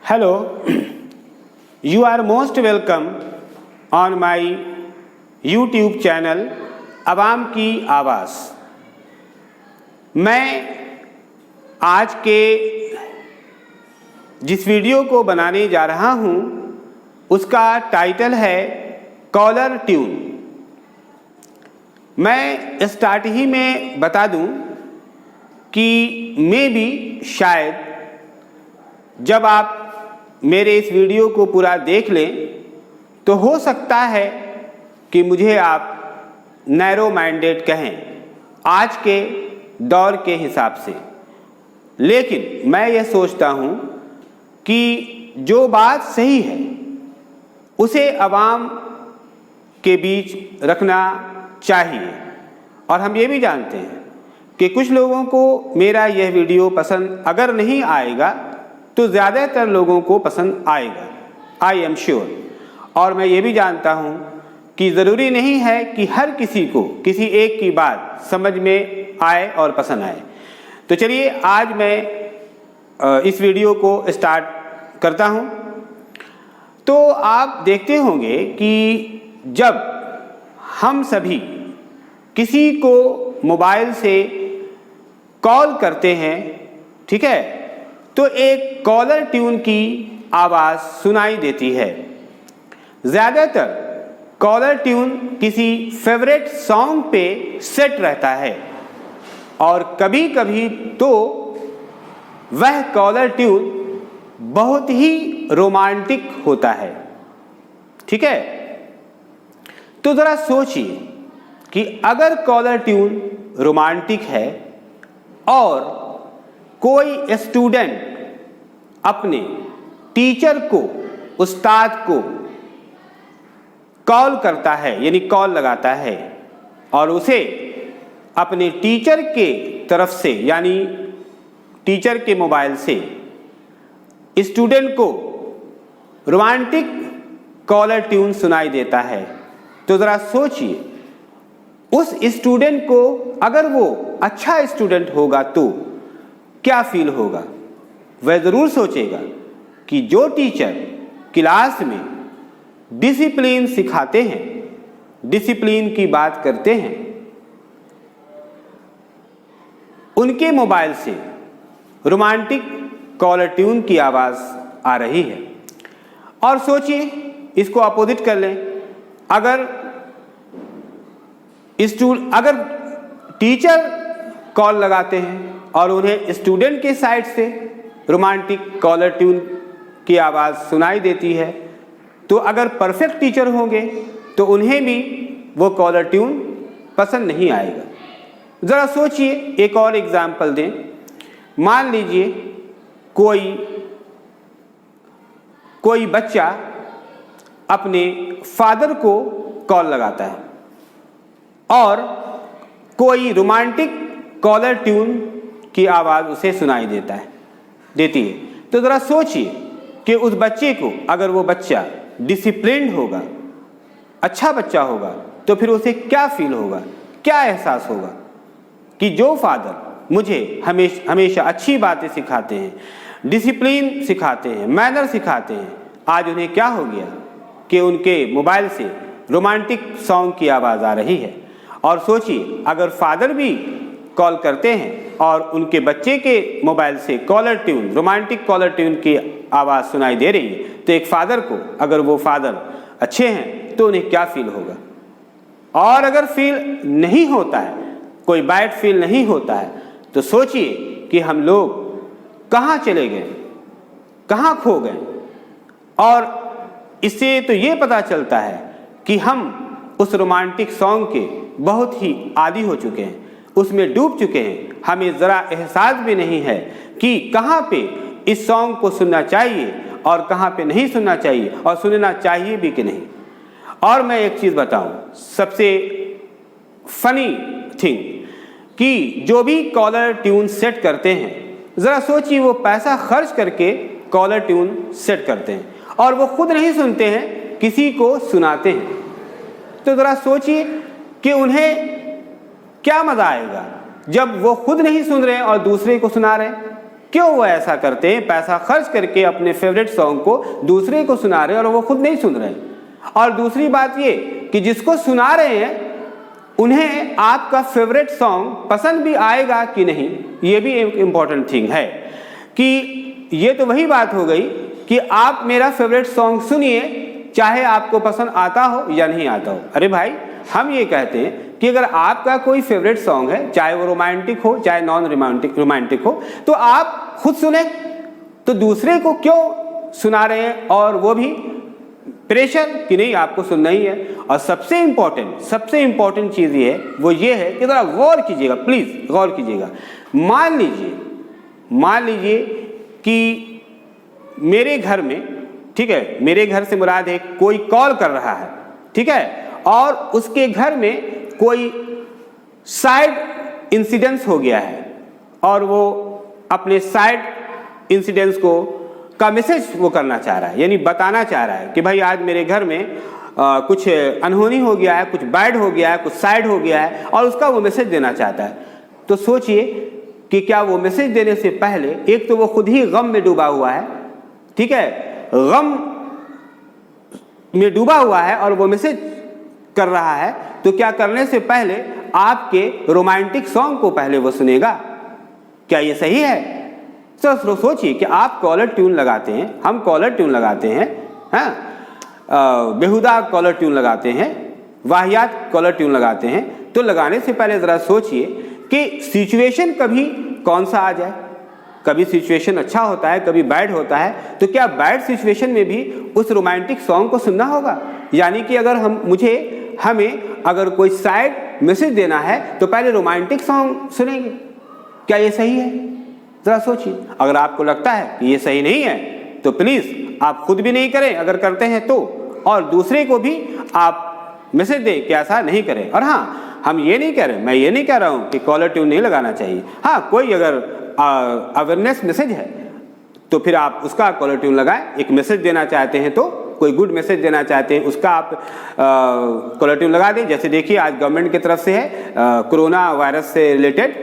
Hello, you are most welcome on my YouTube channel अवाम की आवाज़। मैं आज के जिस वीडियो को बनाने जा रहा हूँ उसका टाइटल है कॉलर ट्यून। मैं स्टार्ट ही में बता दूँ कि मे बी शायद जब आप मेरे इस वीडियो को पूरा देख लें तो हो सकता है कि मुझे आप नैरो माइंडेड कहें आज के दौर के हिसाब से, लेकिन मैं ये सोचता हूँ कि जो बात सही है उसे आवाम के बीच रखना चाहिए। और हम ये भी जानते हैं कि कुछ लोगों को मेरा यह वीडियो पसंद अगर नहीं आएगा तो ज़्यादातर लोगों को पसंद आएगा, आई एम श्योर। और मैं ये भी जानता हूँ कि ज़रूरी नहीं है कि हर किसी को किसी एक की बात समझ में आए और पसंद आए। तो चलिए आज मैं इस वीडियो को स्टार्ट करता हूँ। तो आप देखते होंगे कि जब हम सभी किसी को मोबाइल से कॉल करते हैं, ठीक है, तो एक कॉलर ट्यून की आवाज़ सुनाई देती है। ज़्यादातर कॉलर ट्यून किसी फेवरेट सॉन्ग पे सेट रहता है और कभी कभी तो वह कॉलर ट्यून बहुत ही रोमांटिक होता है, ठीक है। तो ज़रा सोचिए कि अगर कॉलर ट्यून रोमांटिक है और कोई स्टूडेंट अपने टीचर को, उस्ताद को कॉल करता है, यानी कॉल लगाता है और उसे अपने टीचर के तरफ से यानी टीचर के मोबाइल से स्टूडेंट को रोमांटिक कॉलर ट्यून सुनाई देता है, तो ज़रा सोचिए उस स्टूडेंट को, अगर वो अच्छा स्टूडेंट होगा तो क्या फील होगा। वह ज़रूर सोचेगा कि जो टीचर क्लास में डिसिप्लिन सिखाते हैं, डिसिप्लिन की बात करते हैं, उनके मोबाइल से रोमांटिक कॉलर ट्यून की आवाज़ आ रही है। और सोचिए, इसको अपोजिट कर लें, अगर टीचर कॉल लगाते हैं और उन्हें स्टूडेंट के साइड से रोमांटिक कॉलर ट्यून की आवाज़ सुनाई देती है, तो अगर परफेक्ट टीचर होंगे तो उन्हें भी वो कॉलर ट्यून पसंद नहीं आएगा। ज़रा सोचिए, एक और एग्जाम्पल दें। मान लीजिए कोई बच्चा अपने फादर को कॉल लगाता है और कोई रोमांटिक कॉलर ट्यून की आवाज़ उसे सुनाई देती है, तो ज़रा सोचिए कि उस बच्चे को, अगर वो बच्चा डिसिप्लिन्ड होगा, अच्छा बच्चा होगा, तो फिर उसे क्या फील होगा, क्या एहसास होगा कि जो फादर मुझे हमेशा अच्छी बातें सिखाते हैं, डिसिप्लिन सिखाते हैं, मैनर सिखाते हैं, आज उन्हें क्या हो गया कि उनके मोबाइल से रोमांटिक सॉन्ग की आवाज़ आ रही है। और सोचिए, अगर फादर भी कॉल करते हैं और उनके बच्चे के मोबाइल से caller tune, romantic caller tune की आवाज़ सुनाई दे रही है, तो एक फादर को, अगर वो फादर अच्छे हैं, तो उन्हें क्या फील होगा। और अगर फील नहीं होता है, कोई बैड फील नहीं होता है, तो सोचिए कि हम लोग कहाँ चले गए, कहाँ खो गए। और इससे तो ये पता चलता है कि हम उस रोमांटिक सॉन्ग के बहुत ही आदी हो चुके हैं, उसमें डूब चुके हैं। हमें ज़रा एहसास भी नहीं है कि कहाँ पे इस सॉन्ग को सुनना चाहिए और कहाँ पे नहीं सुनना चाहिए, और सुनना चाहिए भी कि नहीं। और मैं एक चीज़ बताऊं, सबसे फनी थिंग कि जो भी कॉलर ट्यून सेट करते हैं, ज़रा सोचिए वो पैसा खर्च करके कॉलर ट्यून सेट करते हैं और वो खुद नहीं सुनते हैं, किसी को सुनाते हैं। तो ज़रा सोचिए कि उन्हें क्या मज़ा आएगा जब वो खुद नहीं सुन रहे हैं और दूसरे को सुना रहे हैं। क्यों वो ऐसा करते हैं, पैसा खर्च करके अपने फेवरेट सॉन्ग को दूसरे को सुना रहे हैं और वो खुद नहीं सुन रहे हैं। और दूसरी बात ये कि जिसको सुना रहे हैं उन्हें आपका फेवरेट सॉन्ग पसंद भी आएगा कि नहीं, ये भी एक इम्पॉर्टेंट थिंग है। कि ये तो वही बात हो गई कि आप मेरा फेवरेट सॉन्ग सुनिए, चाहे आपको पसंद आता हो या नहीं आता हो। अरे भाई, हम ये कहते हैं कि अगर आपका कोई फेवरेट सॉन्ग है, चाहे वो रोमांटिक हो चाहे नॉन रोमांटिक हो, तो आप खुद सुने, तो दूसरे को क्यों सुना रहे हैं? और वो भी प्रेशर कि नहीं आपको सुनना ही है। और सबसे इंपॉर्टेंट चीज़ ये है, वो ये है कि ज़रा गौर कीजिएगा, प्लीज़ गौर कीजिएगा। मान लीजिए कि मेरे घर में, ठीक है, मेरे घर से मुराद है कोई कॉल कर रहा है, ठीक है, और उसके घर में कोई साइड इंसिडेंस हो गया है और वो अपने साइड इंसिडेंस को का मैसेज वो करना चाह रहा है, यानी बताना चाह रहा है कि भाई आज मेरे घर में कुछ अनहोनी हो गया है, कुछ बैड हो गया है, कुछ साइड हो गया है, और उसका वो मैसेज देना चाहता है। तो सोचिए कि क्या वो मैसेज देने से पहले, एक तो वो खुद ही गम में डूबा हुआ है, ठीक है, गम में डूबा हुआ है और वो मैसेज कर रहा है, तो क्या करने से पहले आपके रोमांटिक सॉन्ग को पहले वो सुनेगा? क्या ये सही है? तो सोचिए कि आप कॉलर ट्यून लगाते हैं, हम कॉलर ट्यून लगाते हैं, हाँ, बेहुदा कॉलर ट्यून लगाते हैं, वाहियात कॉलर ट्यून लगाते हैं, तो लगाने से पहले ज़रा सोचिए कि सिचुएशन कभी कौन सा आ जाए। कभी सिचुएशन अच्छा होता है, कभी बैड होता है, तो क्या बैड सिचुएशन में भी उस रोमांटिक सॉन्ग को सुनना होगा? यानी कि अगर हमें अगर कोई साइड मैसेज देना है तो पहले रोमांटिक सॉन्ग सुनेंगे, क्या ये सही है? ज़रा सोचिए। अगर आपको लगता है कि ये सही नहीं है तो प्लीज़ आप खुद भी नहीं करें, अगर करते हैं तो, और दूसरे को भी आप मैसेज दें कि ऐसा नहीं करें। और हाँ, मैं ये नहीं कह रहा हूँ कि कॉलर ट्यून नहीं लगाना चाहिए। हाँ, कोई अगर अवेयरनेस मैसेज है तो फिर आप उसका कॉलर ट्यून लगाएं। एक मैसेज देना चाहते हैं तो, कोई गुड मैसेज देना चाहते हैं, उसका आप कॉलर ट्यून लगा दें। जैसे देखिए आज गवर्नमेंट की तरफ से है, कोरोना वायरस से रिलेटेड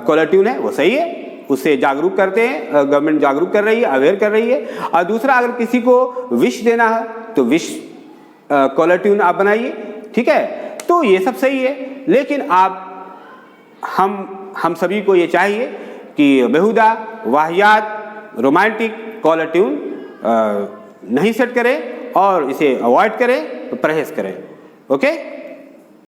कॉलर ट्यून है, वो सही है, उससे जागरूक करते हैं, गवर्नमेंट जागरूक कर रही है, अवेयर कर रही है। और दूसरा, अगर किसी को विश देना है तो विश कॉलर ट्यून आप बनाइए, ठीक है, तो ये सब सही है। लेकिन हम सभी को ये चाहिए कि बेहुदा, वाहियात, रोमांटिक कॉलर ट्यून नहीं सेट करें और इसे अवॉइड करें, परहेज करें। ओके।